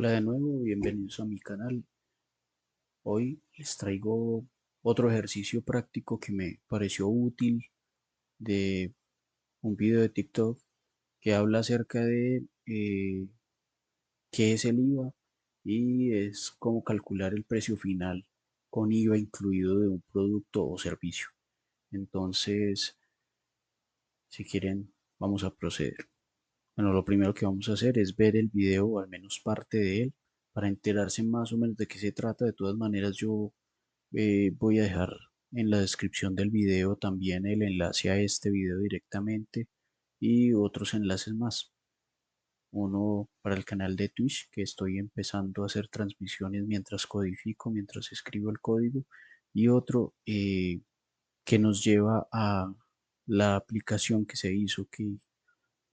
Hola de nuevo, bienvenidos a mi canal. Hoy les traigo otro ejercicio práctico que me pareció útil de un video de TikTok que habla acerca de qué es el IVA y es cómo calcular el precio final con IVA incluido de un producto o servicio. Entonces, si quieren, vamos a proceder. Bueno, lo primero que vamos a hacer es ver el video o al menos parte de él para enterarse más o menos de qué se trata. De todas maneras, yo voy a dejar en la descripción del video también el enlace a este video directamente y otros enlaces más. Uno para el canal de Twitch, que estoy empezando a hacer transmisiones mientras codifico, mientras escribo el código, y otro que nos lleva a la aplicación que se hizo, que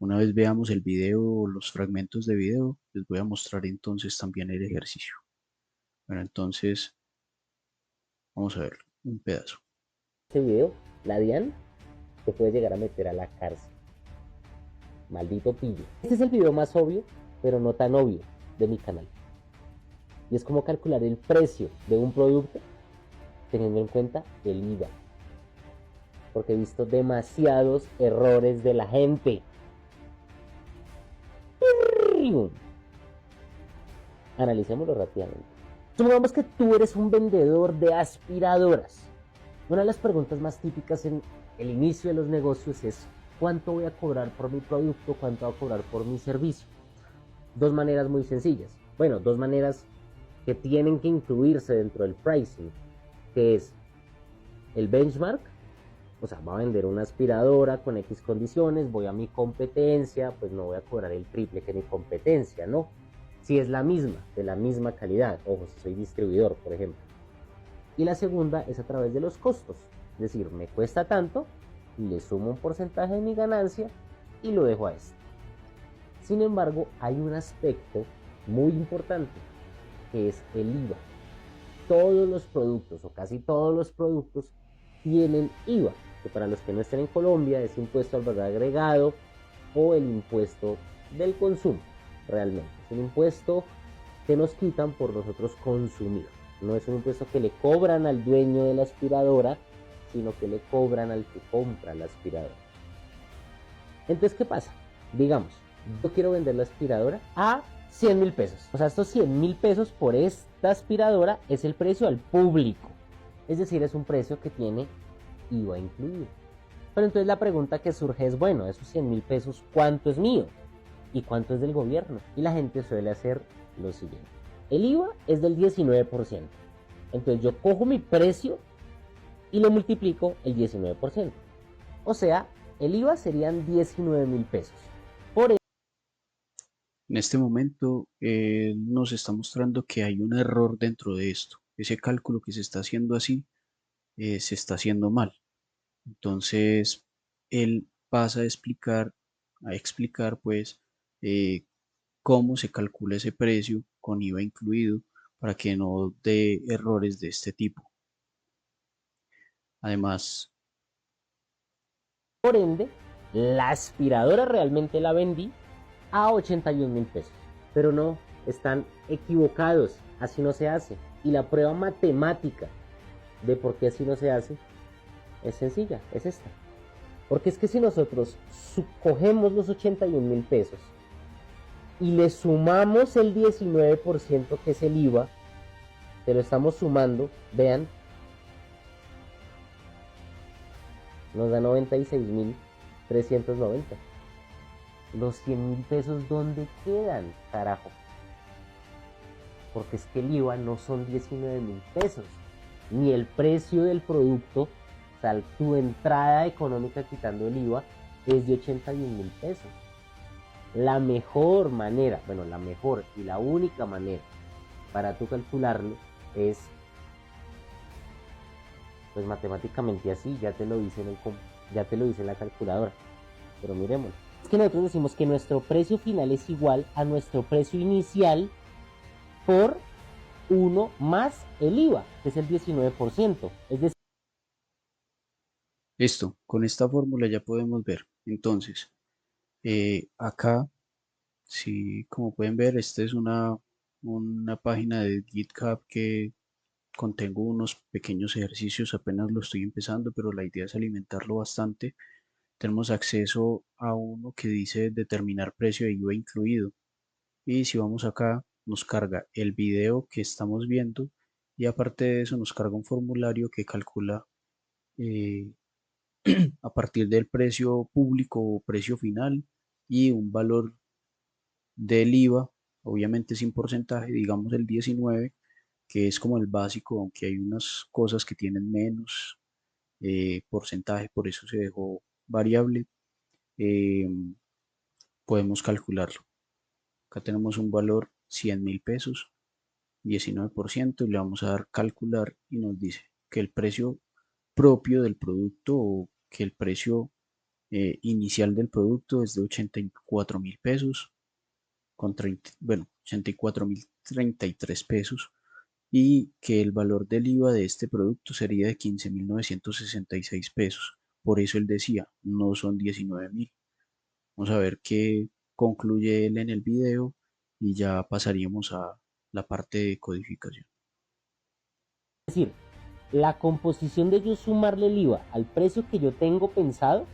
una vez veamos el video o los fragmentos de video, les voy a mostrar entonces también el ejercicio. Bueno, entonces vamos a ver un pedazo. Este video, la DIAN te puede llegar a meter a la cárcel. Maldito pillo. Este es el video más obvio, pero no tan obvio, de mi canal. Y es como calcular el precio de un producto teniendo en cuenta el IVA. Porque he visto demasiados errores de la gente. Analicémoslo rápidamente. Supongamos que tú eres un vendedor de aspiradoras. Una de las preguntas más típicas en el inicio de los negocios es: ¿cuánto voy a cobrar por mi producto? ¿Cuánto voy a cobrar por mi servicio? Dos maneras muy sencillas. Bueno, dos maneras que tienen que incluirse dentro del pricing, que es el benchmark. O sea, va a vender una aspiradora con X condiciones, voy a mi competencia, pues no voy a cobrar el triple que mi competencia, ¿no? Si es la misma, de la misma calidad, ojo, si soy distribuidor, por ejemplo. Y la segunda es a través de los costos, es decir, me cuesta tanto, le sumo un porcentaje de mi ganancia y lo dejo a esto. Sin embargo, hay un aspecto muy importante, que es el IVA. Todos los productos, o casi todos los productos, tienen IVA, que para los que no estén en Colombia es impuesto al valor agregado o el impuesto del consumo, realmente. Es un impuesto que nos quitan por nosotros consumir. No es un impuesto que le cobran al dueño de la aspiradora, sino que le cobran al que compra la aspiradora. Entonces, ¿qué pasa? Digamos, yo quiero vender la aspiradora a 100.000 pesos. O sea, estos 100.000 pesos por esta aspiradora es el precio al público. Es decir, es un precio que tiene IVA incluido. Pero entonces la pregunta que surge es: bueno, esos 100.000 pesos, ¿cuánto es mío? ¿Y cuánto es del gobierno? Y la gente suele hacer lo siguiente. El IVA es del 19%. Entonces yo cojo mi precio y lo multiplico el 19%. O sea, el IVA serían 19.000 pesos. Por En este momento nos está mostrando que hay un error dentro de esto. Ese cálculo que se está haciendo así se está haciendo mal. Entonces, él pasa a explicar pues eh, cómo se calcula ese precio con IVA incluido para que no dé errores de este tipo. Además, Por ende, la aspiradora realmente la vendí a 81.000 pesos. Pero no, están equivocados. Así no se hace. Y la prueba matemática de por qué así no se hace es sencilla, es esta. Porque es que si nosotros cogemos los 81.000 pesos y le sumamos el 19% que es el IVA, te lo estamos sumando, vean, nos da 96.390. Los 100.000 pesos, ¿dónde quedan, carajo? Porque es que el IVA no son 19.000 pesos, ni el precio del producto, o sea, tu entrada económica quitando el IVA es de 81.000 pesos. La mejor manera, bueno, la mejor y la única manera para tú calcularlo es, pues matemáticamente así, ya te lo dice en la calculadora. Pero miremoslo. Es que nosotros decimos que nuestro precio final es igual a nuestro precio inicial por 1 más el IVA, que es el 19%. Es decir, listo, con esta fórmula ya podemos ver. Entonces, acá, si como pueden ver, esta es una una página de GitHub que contengo unos pequeños ejercicios, apenas lo estoy empezando, pero la idea es alimentarlo bastante. Tenemos acceso a uno que dice determinar precio de IVA incluido. Y si vamos acá, nos carga el video que estamos viendo y aparte de eso nos carga un formulario que calcula eh, a partir del precio público o precio final y un valor del IVA, obviamente sin porcentaje, digamos el 19, que es como el básico, aunque hay unas cosas que tienen menos porcentaje, por eso se dejó variable. eh, Podemos calcularlo. Acá tenemos un valor 100.000 pesos, 19%, y le vamos a dar calcular y nos dice que el precio propio del producto o que el precio inicial del producto es de 84.000 pesos con 30, bueno, 84.033 pesos y que el valor del IVA de este producto sería de 15.966 pesos. Por eso él decía, no son 19.000. Vamos a ver qué concluye él en el video y ya pasaríamos a la parte de codificación. Es decir, la composición de yo sumarle el IVA al precio que yo tengo pensado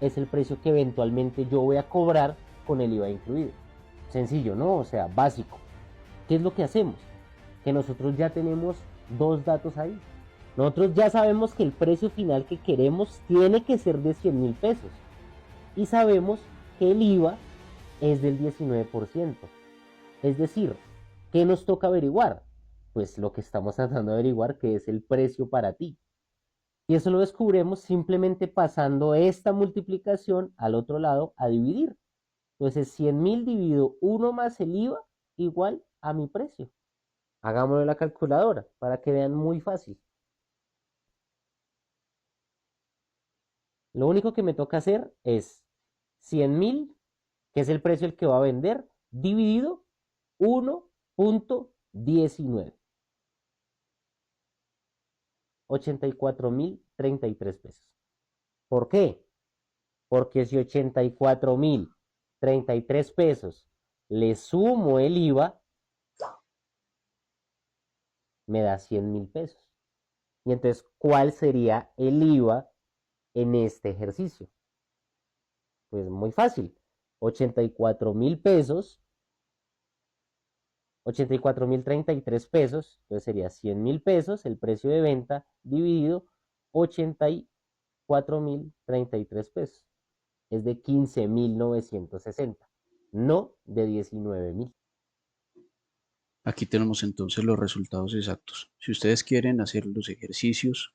es el precio que eventualmente yo voy a cobrar con el IVA incluido. Sencillo, ¿no? O sea, básico. ¿Qué es lo que hacemos? Que nosotros ya tenemos dos datos ahí. Nosotros ya sabemos que el precio final que queremos tiene que ser de 100.000 pesos. Y sabemos que el IVA es del 19%. Es decir, ¿qué nos toca averiguar? Pues lo que estamos tratando de averiguar, que es el precio para ti. Y eso lo descubrimos simplemente pasando esta multiplicación al otro lado a dividir. Entonces, 100.000 dividido 1 más el IVA igual a mi precio. Hagámoslo en la calculadora para que vean muy fácil. Lo único que me toca hacer es 100.000, que es el precio al que va a vender, dividido 1.19. 84.033 pesos. ¿Por qué? Porque si 84.033 pesos le sumo el IVA, me da 100.000 pesos. Y entonces, ¿cuál sería el IVA en este ejercicio? Pues muy fácil. 84.000 pesos, 84.033 pesos, entonces sería 100.000 pesos el precio de venta dividido 84.033 pesos. Es de 15.960, no de 19.000. Aquí tenemos entonces los resultados exactos. Si ustedes quieren hacer los ejercicios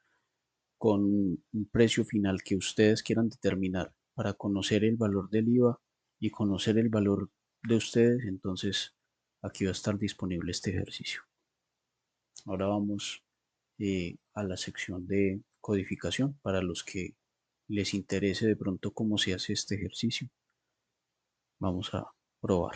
con un precio final que ustedes quieran determinar para conocer el valor del IVA y conocer el valor de ustedes, entonces aquí va a estar disponible este ejercicio. Ahora vamos a la sección de codificación para los que les interese de pronto cómo se hace este ejercicio. Vamos a probar.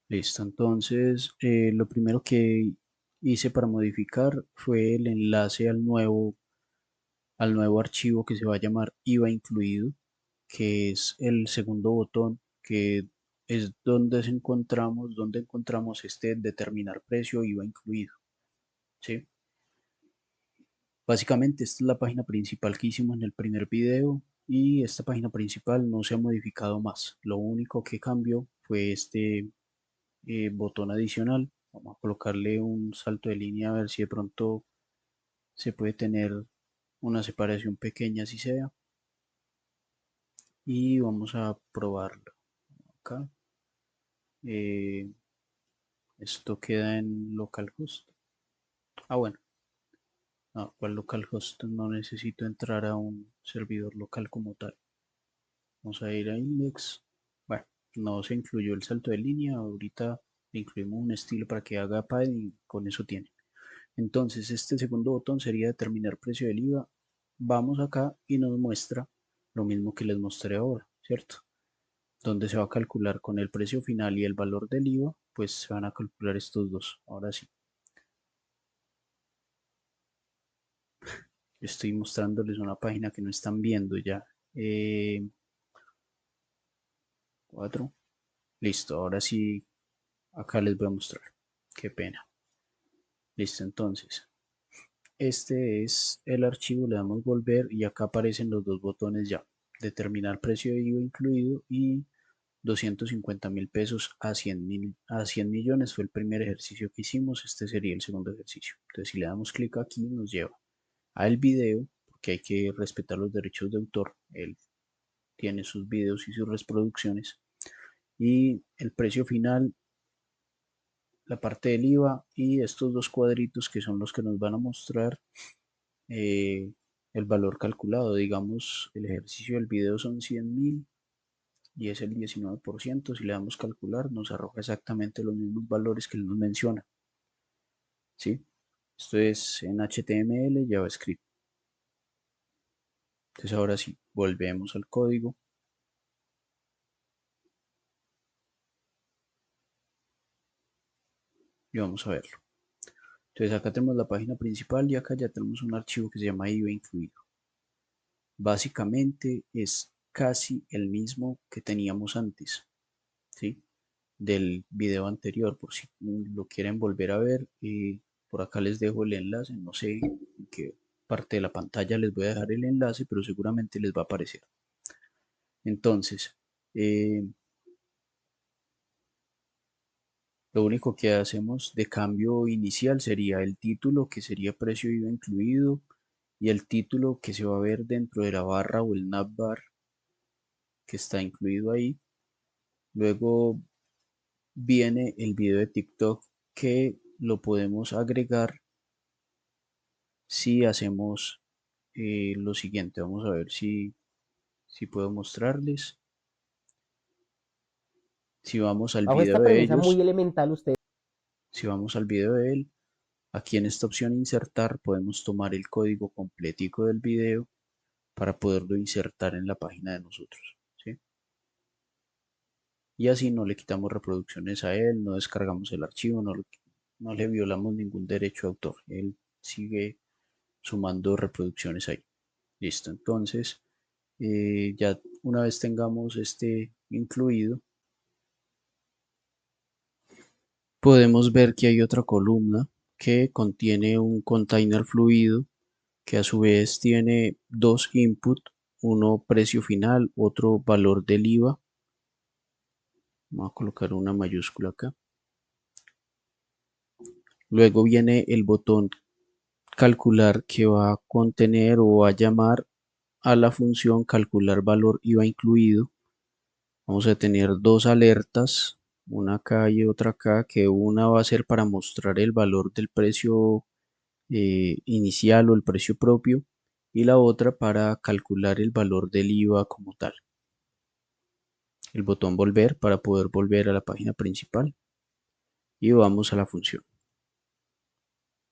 Listo, entonces lo primero que hice para modificar fue el enlace al nuevo archivo que se va a llamar IVA incluido, que es el segundo botón, que es donde encontramos este determinar precio IVA incluido, ¿sí? Básicamente esta es la página principal que hicimos en el primer video y esta página principal no se ha modificado más. Lo único que cambió fue este botón adicional. Vamos a colocarle un salto de línea a ver si de pronto se puede tener una separación pequeña, si sea. Y vamos a probarlo acá. Eh, Esto queda en localhost. Ah, bueno. No, ¿cuál localhost? No necesito entrar a un servidor local como tal. Vamos a ir a index. Bueno, no se incluyó el salto de línea. Ahorita le incluimos un estilo para que haga padding y con eso tiene. Entonces, este segundo botón sería determinar precio del IVA. Vamos acá y nos muestra lo mismo que les mostré ahora, ¿cierto? Donde se va a calcular con el precio final y el valor del IVA, pues se van a calcular estos dos. Ahora sí. Estoy mostrándoles una página que no están viendo ya. 4. Listo, ahora sí, acá les voy a mostrar. Qué pena. Listo, entonces, este es el archivo, le damos volver y acá aparecen los dos botones ya. Determinar precio de IVA incluido y 250.000 pesos a 100 millones fue el primer ejercicio que hicimos, este sería el segundo ejercicio. Entonces, si le damos clic aquí, nos lleva al video, porque hay que respetar los derechos de autor. Él tiene sus videos y sus reproducciones. Y el precio final, la parte del IVA y estos dos cuadritos que son los que nos van a mostrar eh, el valor calculado. Digamos, el ejercicio del video son 100.000 y es el 19%. Si le damos calcular, nos arroja exactamente los mismos valores que él nos menciona. ¿Sí? Esto es en HTML, JavaScript. Entonces ahora sí, volvemos al código y vamos a verlo. Entonces acá tenemos la página principal y acá ya tenemos un archivo que se llama IVA incluido. Básicamente es casi el mismo que teníamos antes, ¿sí? Del video anterior, por si lo quieren volver a ver. Por acá les dejo el enlace, no sé en qué parte de la pantalla les voy a dejar el enlace, pero seguramente les va a aparecer. Entonces, eh, lo único que hacemos de cambio inicial sería el título, que sería precio IVA incluido, y el título que se va a ver dentro de la barra o el navbar que está incluido ahí. Luego viene el video de TikTok que lo podemos agregar si hacemos lo siguiente. Vamos a ver si puedo mostrarles. Si vamos al Bajo video esta de premisa muy ellos, elemental, usted si vamos al video de él, aquí en esta opción insertar podemos tomar el código completico del video para poderlo insertar en la página de nosotros, ¿sí? Y así no le quitamos reproducciones a él, no descargamos el archivo, no le violamos ningún derecho de autor. Él sigue sumando reproducciones ahí. Listo, entonces ya una vez tengamos este incluido, podemos ver que hay otra columna que contiene un container fluido que a su vez tiene dos inputs, uno precio final, otro valor del IVA. Vamos a colocar una mayúscula acá. Luego viene el botón calcular que va a contener o va a llamar a la función calcular valor IVA incluido. Vamos a tener dos alertas, una acá y otra acá, que una va a ser para mostrar el valor del precio inicial o el precio propio y la otra para calcular el valor del IVA como tal. El botón volver para poder volver a la página principal y vamos a la función.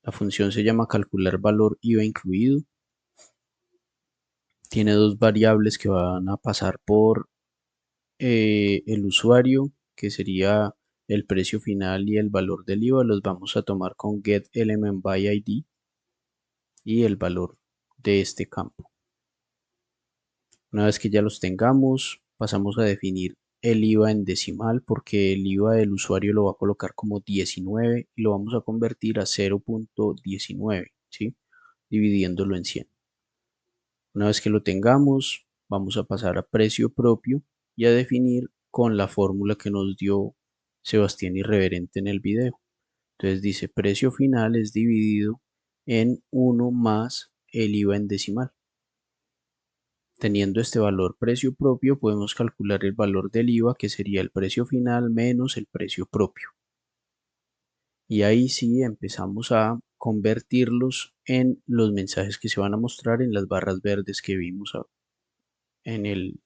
La función se llama calcular valor IVA incluido. Tiene dos variables que van a pasar por el usuario, que sería el precio final y el valor del IVA. Los vamos a tomar con getElementById y el valor de este campo. Una vez que ya los tengamos, pasamos a definir el IVA en decimal porque el IVA del usuario lo va a colocar como 19 y lo vamos a convertir a 0.19, ¿sí? Dividiéndolo en 100. Una vez que lo tengamos, vamos a pasar a precio propio y a definir con la fórmula que nos dio Sebastián Irreverente en el video. Entonces dice precio final es dividido en 1 más el IVA en decimal. Teniendo este valor precio propio, podemos calcular el valor del IVA, que sería el precio final menos el precio propio. Y ahí sí empezamos a convertirlos en los mensajes que se van a mostrar en las barras verdes que vimos en, en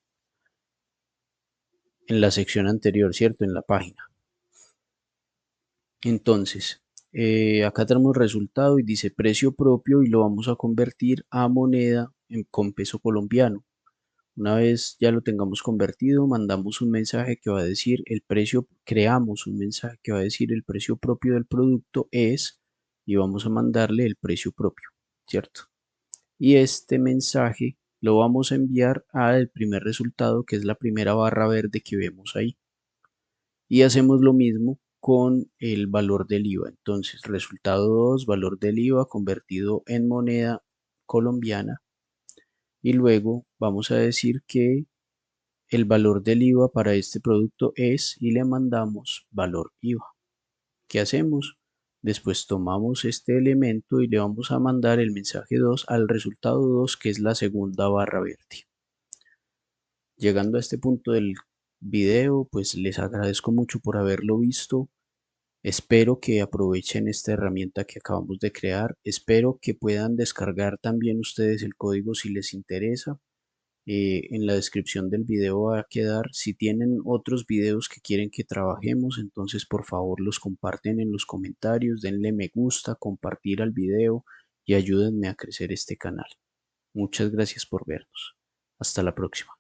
la sección anterior, ¿cierto? En la página. Entonces, acá tenemos resultado y dice precio propio y lo vamos a convertir a moneda con peso colombiano. Una vez ya lo tengamos convertido, mandamos un mensaje que va a decir el precio, creamos un mensaje que va a decir el precio propio del producto es, y vamos a mandarle el precio propio, ¿cierto? y este mensaje lo vamos a enviar al primer resultado, que es la primera barra verde que vemos ahí. Y hacemos lo mismo con el valor del IVA. Entonces, resultado 2, valor del IVA convertido en moneda colombiana. Y luego vamos a decir que el valor del IVA para este producto es, y le mandamos valor IVA. ¿Qué hacemos? Después tomamos este elemento y le vamos a mandar el mensaje 2 al resultado 2, que es la segunda barra verde. Llegando a este punto del video, pues les agradezco mucho por haberlo visto. Espero que aprovechen esta herramienta que acabamos de crear. Espero que puedan descargar también ustedes el código si les interesa. En la descripción del video va a quedar. Si tienen otros videos que quieren que trabajemos, entonces por favor los comparten en los comentarios, denle me gusta, compartir al video y ayúdenme a crecer este canal. Muchas gracias por vernos. Hasta la próxima.